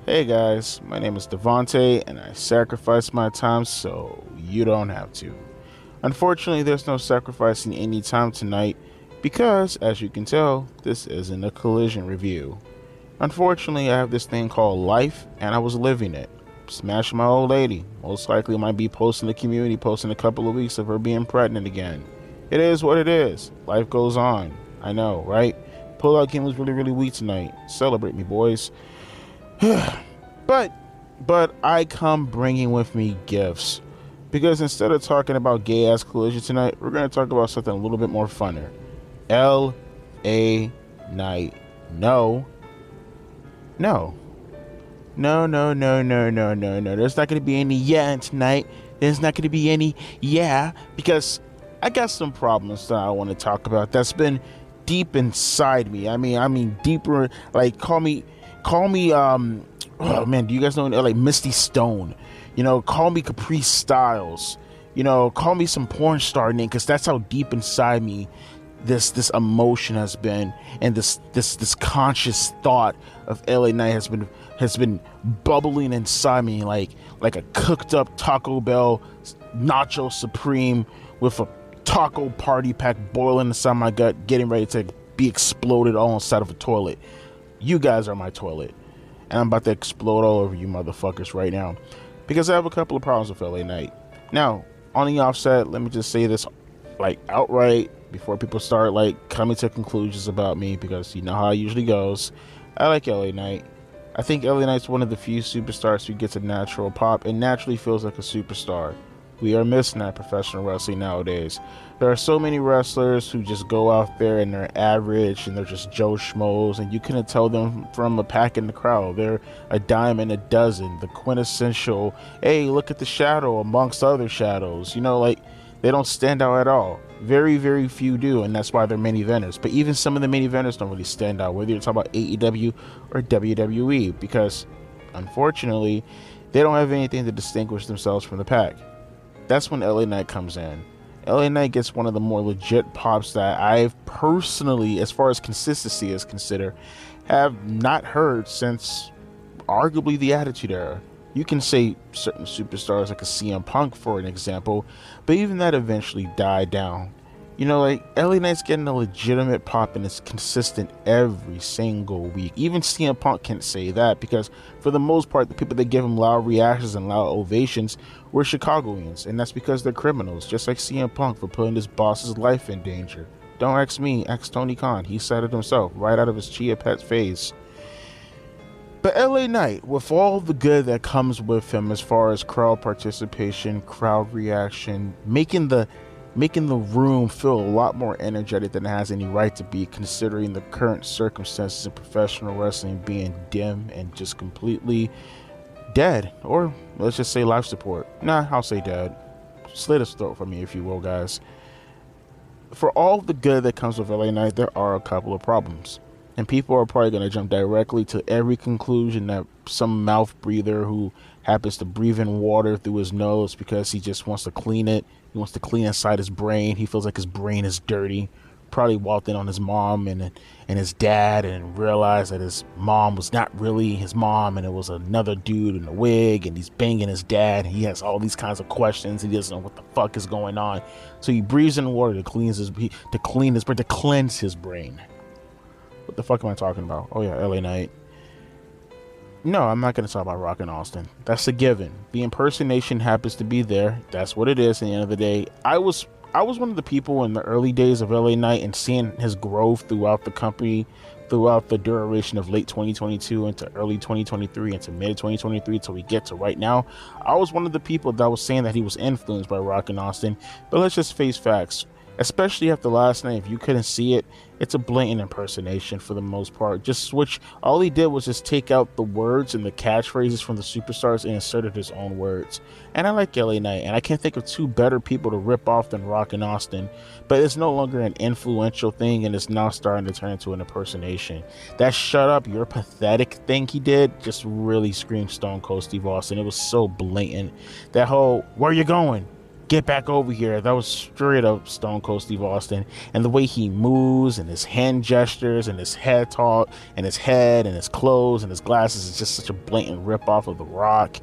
Hey guys, my name is Devonte and I sacrifice my time so you don't have to. Unfortunately, there's no sacrificing any time tonight because, as you can tell, this isn't a collision review. Unfortunately, I have this thing called life and I was living it. Smashing my old lady. Most likely might be posting the community posting a couple of weeks of her being pregnant again. It is what it is. Life goes on. I know, right? Pullout game was really weak tonight. Celebrate me, boys. But I come bringing with me gifts. Because instead of talking about gay ass collision tonight, we're going to talk about something a little bit more funner. L.A. Night. No. No. No, no, no, no, no, no, no. There's not going to be any yeah tonight. There's not going to be any yeah. Because I got some problems that I want to talk about that's been deep inside me. I mean deeper, like call me oh man, do you guys know like Misty Stone? Call me Caprice Styles. Call me some porn star name, because that's how deep inside me this emotion has been, and this conscious thought of LA Night has been bubbling inside me like a cooked up Taco Bell Nacho Supreme with a taco party pack boiling inside my gut, getting ready to be exploded all inside of a toilet. You guys are my toilet, and I'm about to explode all over you motherfuckers right now, because I have a couple of problems with LA Night. Now, on the offset, let me just say this like outright before people start like coming to conclusions about me, because you know how it usually goes. I like LA Night. I think LA Knight's one of the few superstars who gets a natural pop and naturally feels like a superstar. We are missing that professional wrestling nowadays. There are so many wrestlers who just go out there and they're average and they're just Joe Schmoes, and you couldn't tell them from a pack in the crowd. They're a dime in a dozen, the quintessential, hey, look at the shadow amongst other shadows. Like they don't stand out at all. Very few do, and that's why they're main eventers. But even some of the main eventers don't really stand out, whether you're talking about AEW or WWE, because unfortunately, they don't have anything to distinguish themselves from the pack. That's when LA Knight comes in. LA Knight gets one of the more legit pops that I've personally, as far as consistency is considered, have not heard since arguably the Attitude Era. You can say certain superstars like a CM Punk for an example, but even that eventually died down. Like LA Knight's getting a legitimate pop and it's consistent every single week. Even CM Punk can't say that, because for the most part, the people that give him loud reactions and loud ovations were Chicagoans, and that's because they're criminals, just like CM Punk for putting his boss's life in danger. Don't ask me, ask Tony Khan. He said it himself, right out of his Chia Pet's face. But LA Knight, with all the good that comes with him as far as crowd participation, crowd reaction, making the room feel a lot more energetic than it has any right to be, considering the current circumstances of professional wrestling being dim and just completely dead, or let's just say life support. Nah, I'll say dead. Slit his throat for me, if you will, guys. For all the good that comes with LA Knight, there are a couple of problems, and people are probably going to jump directly to every conclusion that some mouth breather who happens to breathe in water through his nose because he just wants to clean it. He wants to clean inside his brain. He feels like his brain is dirty. Probably walked in on his mom and his dad and realized that his mom was not really his mom, and it was another dude in a wig, and he's banging his dad. He has all these kinds of questions. He doesn't know what the fuck is going on. So he breathes in water to cleanse his brain. What the fuck am I talking about? Oh yeah, LA Knight. No, I'm not going to talk about Rock and Austin. That's a given. The impersonation happens to be there. That's what it is at the end of the day. I was one of the people in the early days of LA Knight, and seeing his growth throughout the company, throughout the duration of late 2022 into early 2023 into mid 2023 till we get to right now. I was one of the people that was saying that he was influenced by Rock and Austin. But let's just face facts. Especially after last night, if you couldn't see it, it's a blatant impersonation for the most part. Just switch. All he did was just take out the words and the catchphrases from the superstars and inserted his own words. And I like LA Knight, and I can't think of two better people to rip off than Rock and Austin. But it's no longer an influential thing, and it's now starting to turn into an impersonation. That "shut up, you're pathetic" thing he did just really screamed Stone Cold Steve Austin. It was so blatant. That whole "where you going?" Get back over here. That was straight up Stone Cold Steve Austin. And the way he moves and his hand gestures and his head talk and his head and his clothes and his glasses is just such a blatant rip off of The Rock.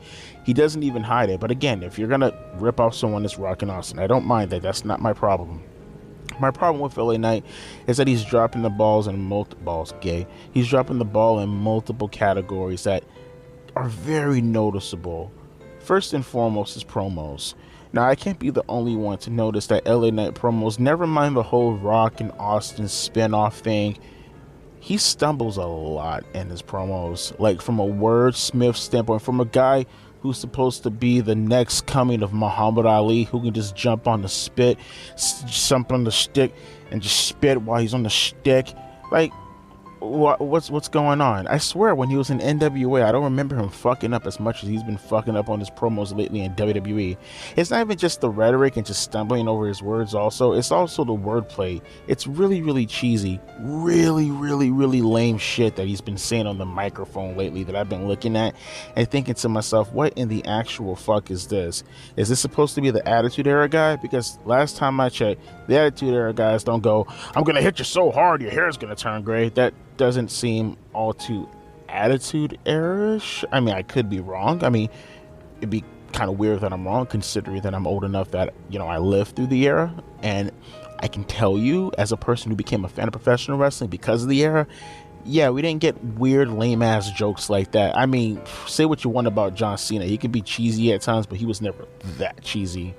He doesn't even hide it. But again, if you're going to rip off someone that's Rock and Austin, I don't mind that. That's not my problem. My problem with LA Knight is that he's dropping the balls in He's dropping the ball in multiple categories that are very noticeable. First and foremost is promos. Now, I can't be the only one to notice that LA Knight promos, never mind the whole Rock and Austin spinoff thing, he stumbles a lot in his promos. Like, from a wordsmith standpoint, from a guy who's supposed to be the next coming of Muhammad Ali, who can just jump on the stick, and just spit while he's on the stick. Like, what's going on? I swear, when he was in NWA, I don't remember him fucking up as much as he's been fucking up on his promos lately in WWE. It's not even just the rhetoric and just stumbling over his words also. It's also the wordplay. It's really, really cheesy. Really, really, really lame shit that he's been saying on the microphone lately that I've been looking at and thinking to myself, what in the actual fuck is this? Is this supposed to be the Attitude Era guy? Because last time I checked, the Attitude Era guys don't go, I'm gonna hit you so hard your hair's gonna turn gray. That doesn't seem all too Attitude Era-ish. I mean, I could be wrong. I mean, it'd be kind of weird that I'm wrong, considering that I'm old enough that, you know, I lived through the era, and I can tell you, as a person who became a fan of professional wrestling because of the era, yeah, we didn't get weird, lame-ass jokes like that. I mean, say what you want about John Cena. He could be cheesy at times, but he was never that cheesy.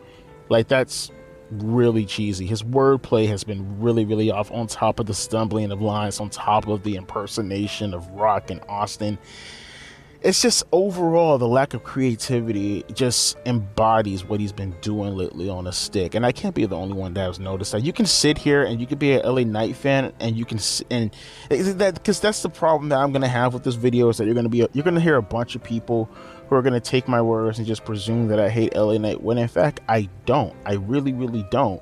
Like, that's really cheesy. His wordplay has been really, really off, on top of the stumbling of lines, on top of the impersonation of Rock and Austin. It's just overall the lack of creativity just embodies what he's been doing lately on a stick. And I can't be the only one that has noticed that. You can sit here and you can be an LA Knight fan, and you can, and that, because that's the problem that I'm gonna have with this video, is that you're gonna hear a bunch of people who are going to take my words and just presume that I hate LA Knight, when in fact I don't. I really, really don't.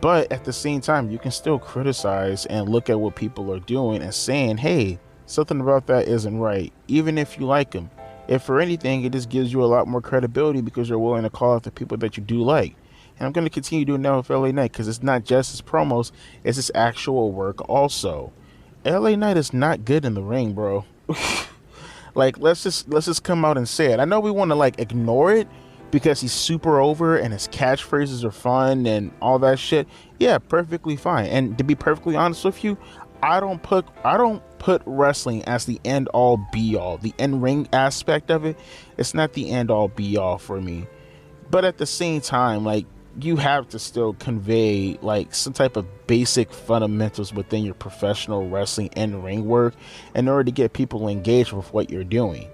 But at the same time, you can still criticize and look at what people are doing and saying, hey, something about that isn't right, even if you like them. If for anything, it just gives you a lot more credibility because you're willing to call out the people that you do like. And I'm going to continue doing that with LA Knight, because it's not just his promos, it's his actual work also. LA Knight is not good in the ring, bro. Like, let's just come out and say it. I know we want to, like, ignore it because he's super over and his catchphrases are fun and all that shit. Yeah, perfectly fine. And to be perfectly honest with you, I don't put wrestling as the end all be all. The end ring aspect of it, it's not the end all be all for me. But at the same time, like, you have to still convey like some type of basic fundamentals within your professional wrestling and ring work in order to get people engaged with what you're doing.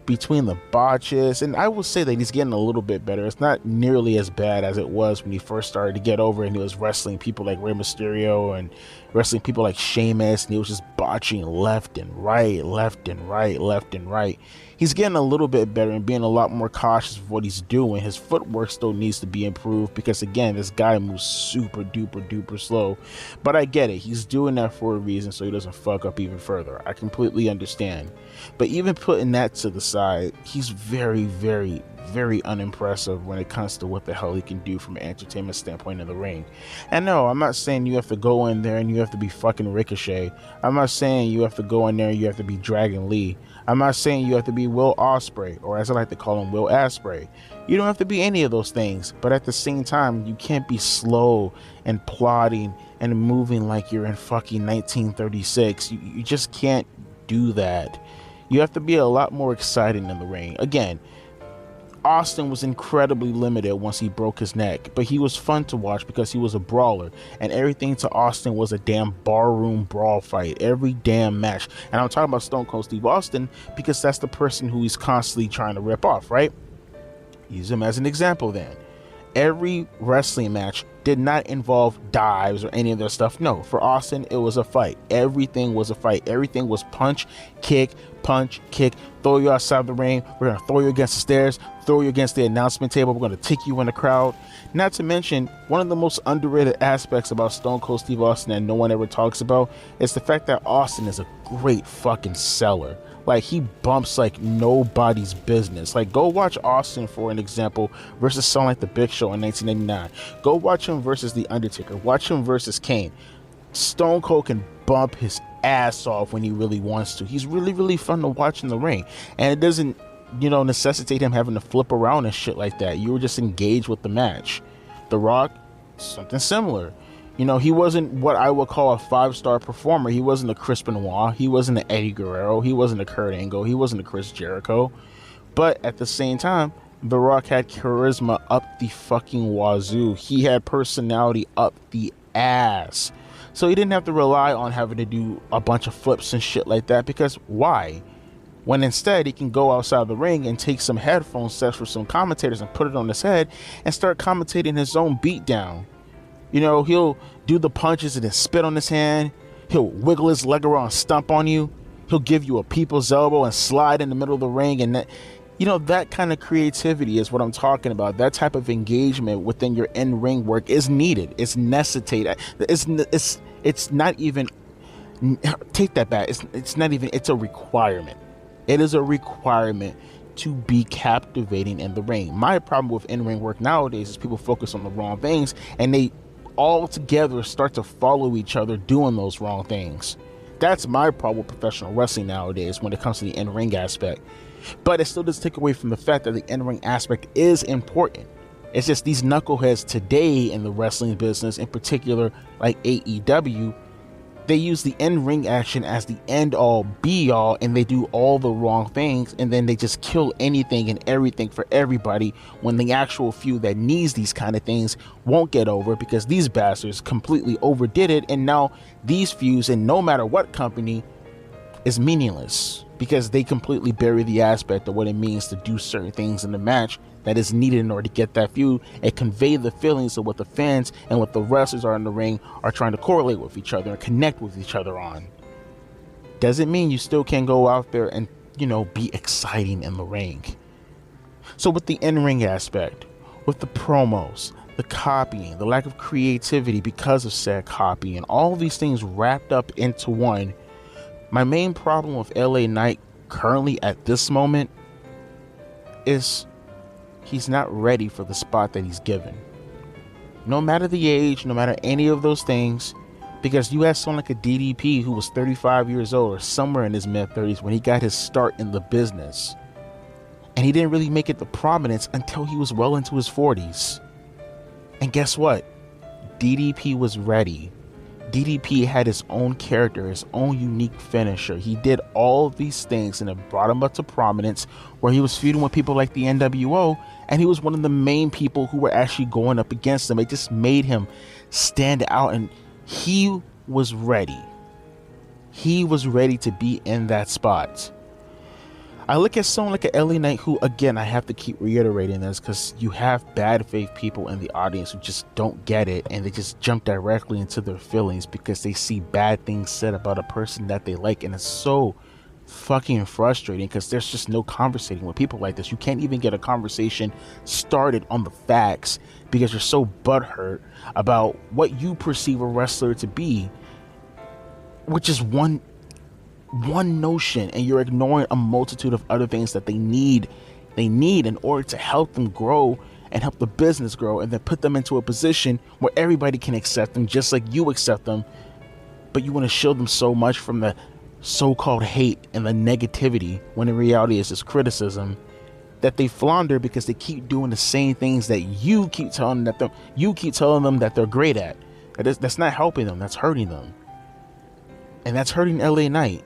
Between the botches, and I will say that he's getting a little bit better. It's not nearly as bad as it was when he first started to get over and he was wrestling people like Rey Mysterio and wrestling people like Sheamus, and he was just botching left and right, left and right, left and right. He's getting a little bit better and being a lot more cautious of what he's doing. His footwork still needs to be improved because, again, this guy moves super duper duper slow. But I get it. He's doing that for a reason, so he doesn't fuck up even further. I completely understand. But even putting that to the side, he's very, very, very unimpressive when it comes to what the hell he can do from an entertainment standpoint in the ring. And no, I'm not saying you have to go in there and you have to be fucking Ricochet. I'm not saying you have to go in there and you have to be Dragon Lee. I'm not saying you have to be Will Ospreay, or as I like to call him, Will Aspreay. You don't have to be any of those things, but at the same time, you can't be slow and plodding and moving like you're in fucking 1936. You just can't do that. You have to be a lot more exciting in the ring. Again, Austin was incredibly limited once he broke his neck, but he was fun to watch because he was a brawler, and everything to Austin was a damn barroom brawl fight, every damn match. And I'm talking about Stone Cold Steve Austin because that's the person who he's constantly trying to rip off, right? Use him as an example then. Every wrestling match did not involve dives or any of that stuff. No, for Austin, it was a fight. Everything was a fight. Everything was punch, kick, throw you outside the ring. We're going to throw you against the stairs, throw you against the announcement table. We're going to take you in the crowd. Not to mention, one of the most underrated aspects about Stone Cold Steve Austin that no one ever talks about is the fact that Austin is a great fucking seller. Like, he bumps like nobody's business. Like, go watch Austin, for an example, versus someone like the Big Show in 1989. Go watch him versus The Undertaker. Watch him versus Kane. Stone Cold can bump his ass off when he really wants to. He's really, really fun to watch in the ring. And it doesn't, necessitate him having to flip around and shit like that. You were just engaged with the match. The Rock, something similar. He wasn't what I would call a 5-star performer. He wasn't a Chris Benoit. He wasn't an Eddie Guerrero. He wasn't a Kurt Angle. He wasn't a Chris Jericho. But at the same time, The Rock had charisma up the fucking wazoo. He had personality up the ass. So he didn't have to rely on having to do a bunch of flips and shit like that, because why? When instead he can go outside the ring and take some headphone sets for some commentators and put it on his head and start commentating his own beatdown. He'll do the punches and then spit on his hand. He'll wiggle his leg around and stomp on you. He'll give you a people's elbow and slide in the middle of the ring. And that kind of creativity is what I'm talking about. That type of engagement within your in-ring work is needed. It's necessitated. It's not even, take that back. It's not even, it's a requirement. It is a requirement to be captivating in the ring. My problem with in-ring work nowadays is people focus on the wrong things, and they all together start to follow each other doing those wrong things. That's my problem with professional wrestling nowadays when it comes to the in-ring aspect. But it still doesn't take away from the fact that the in-ring aspect is important. It's just these knuckleheads today in the wrestling business, in particular like AEW, they use the in-ring action as the end-all be-all, and they do all the wrong things, and then they just kill anything and everything for everybody, when the actual few that needs these kind of things won't get over because these bastards completely overdid it, and now these feuds, and no matter what company, is meaningless because they completely bury the aspect of what it means to do certain things in the match that is needed in order to get that feud and convey the feelings of what the fans and what the wrestlers are in the ring are trying to correlate with each other and connect with each other on. Doesn't mean you still can't go out there and, be exciting in the ring. So with the in-ring aspect, with the promos, the copying, the lack of creativity because of said copying, all these things wrapped up into one, my main problem with LA Knight currently at this moment is he's not ready for the spot that he's given. No matter the age, no matter any of those things, because you have someone like a DDP who was 35 years old or somewhere in his mid-30s when he got his start in the business. And he didn't really make it to prominence until he was well into his 40s. And guess what? DDP was ready. DDP had his own character, his own unique finisher. He did all of these things and it brought him up to prominence where he was feuding with people like the NWO, and he was one of the main people who were actually going up against him. It just made him stand out, and he was ready. He was ready to be in that spot. I look at someone like a LA Knight who, again, I have to keep reiterating this because you have bad faith people in the audience who just don't get it, and they just jump directly into their feelings because they see bad things said about a person that they like, and it's so fucking frustrating because there's just no conversating with people like this. You can't even get a conversation started on the facts because you're so butthurt about what you perceive a wrestler to be, which is one notion, and you're ignoring a multitude of other things that they need in order to help them grow and help the business grow, and then put them into a position where everybody can accept them just like you accept them. But you want to shield them so much from the so-called hate and the negativity, when in reality it's just criticism, that they flounder because they keep doing the same things that you keep telling them that they're great at. That's not helping them, that's hurting them. And that's hurting LA Knight.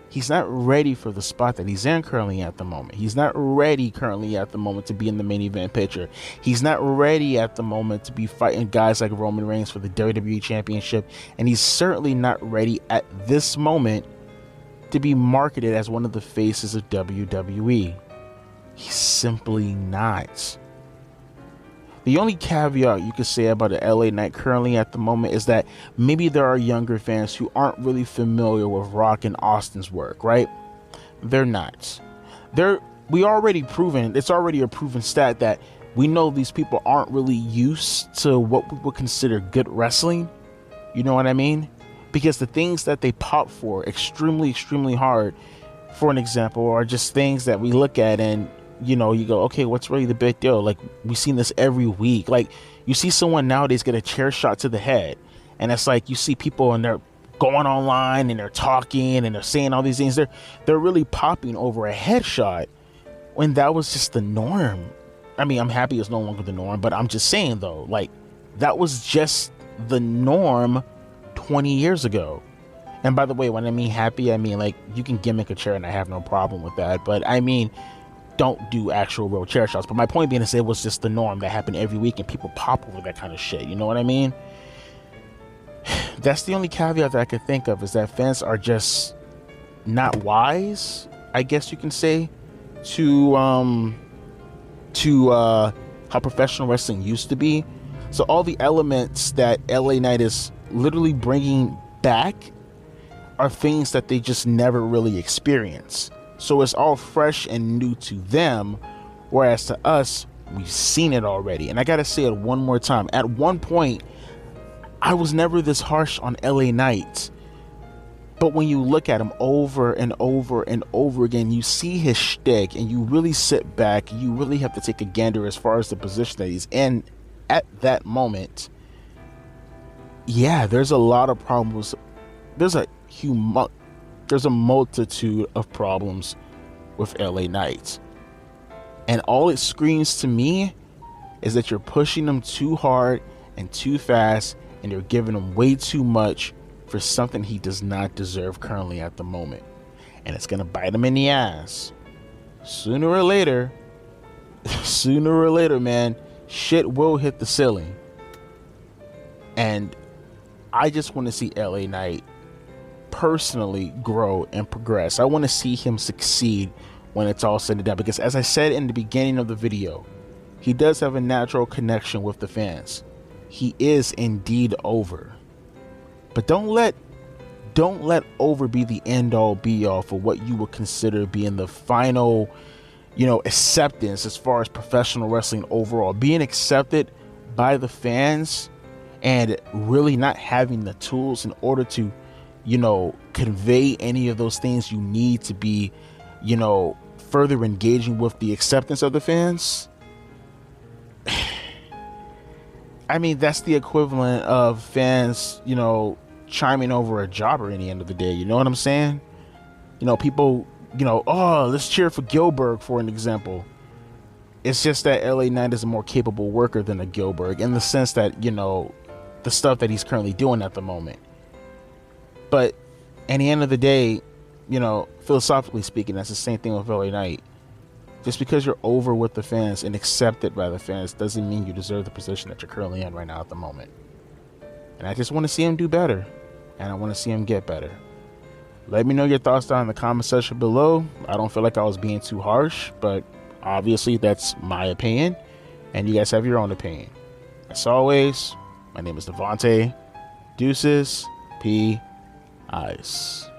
He's not ready for the spot that he's in currently at the moment. He's not ready currently at the moment to be in the main event picture. He's not ready at the moment to be fighting guys like Roman Reigns for the WWE Championship. And he's certainly not ready at this moment to be marketed as one of the faces of WWE. He's simply not. The only caveat you could say about the LA Knight currently at the moment is that maybe there are younger fans who aren't really familiar with Rock and Austin's work, right? They're not. It's already a proven stat that we know these people aren't really used to what we would consider good wrestling. You know what I mean? Because the things that they pop for extremely, extremely hard for an example, are just things that we look at and, you know, you go, okay, what's really the big deal? Like, we've seen this every week. Like, you see someone nowadays get a chair shot to the head, and it's like you see people and they're going online and they're talking and they're saying all these things. They're really popping over a headshot when that was just the norm. I mean, I'm happy it's no longer the norm, but I'm just saying though, like, that was just the norm 20 years ago. And by the way, when I mean happy, I mean like you can gimmick a chair and I have no problem with that. But I mean, don't do actual real chair shots. But my point being is it was just the norm that happened every week and people pop over that kind of shit. You know what I mean? That's the only caveat that I could think of, is that fans are just not wise, I guess you can say, to how professional wrestling used to be. So all the elements that LA Knight is literally bringing back are things that they just never really experienced. So it's all fresh and new to them, whereas to us, we've seen it already. And I gotta say it one more time. At one point, I was never this harsh on LA Knight. But when you look at him over and over and over again, you see his shtick and you really sit back. You really have to take a gander as far as the position that he's in at that moment. Yeah, there's a lot of problems. There's a multitude of problems with LA Knight. And all it screams to me is that you're pushing him too hard and too fast, and you're giving him way too much for something he does not deserve currently at the moment. And it's gonna bite him in the ass. Sooner or later, man, shit will hit the ceiling. And I just want to see LA Knight personally grow and progress. I want to see him succeed when it's all said and done, because as I said in the beginning of the video, he does have a natural connection with the fans. He is indeed over. But don't let over be the end all be all for what you would consider being the final, you know, acceptance as far as professional wrestling overall. Being accepted by the fans and really not having the tools in order to, you know, convey any of those things you need to be, you know, further engaging with the acceptance of the fans. I mean, that's the equivalent of fans, you know, chiming over a jobber at the end of the day. You know what I'm saying? You know, people, you know, oh, let's cheer for Gilbert, for an example. It's just that LA Knight is a more capable worker than a Gilbert, in the sense that, you know, the stuff that he's currently doing at the moment. But at the end of the day, you know, philosophically speaking, that's the same thing with LA Knight. Just because you're over with the fans and accepted by the fans doesn't mean you deserve the position that you're currently in right now at the moment. And I just want to see him do better. And I want to see him get better. Let me know your thoughts down in the comment section below. I don't feel like I was being too harsh, but obviously that's my opinion. And you guys have your own opinion. As always, my name is Devontae. Deuces. P. Ice.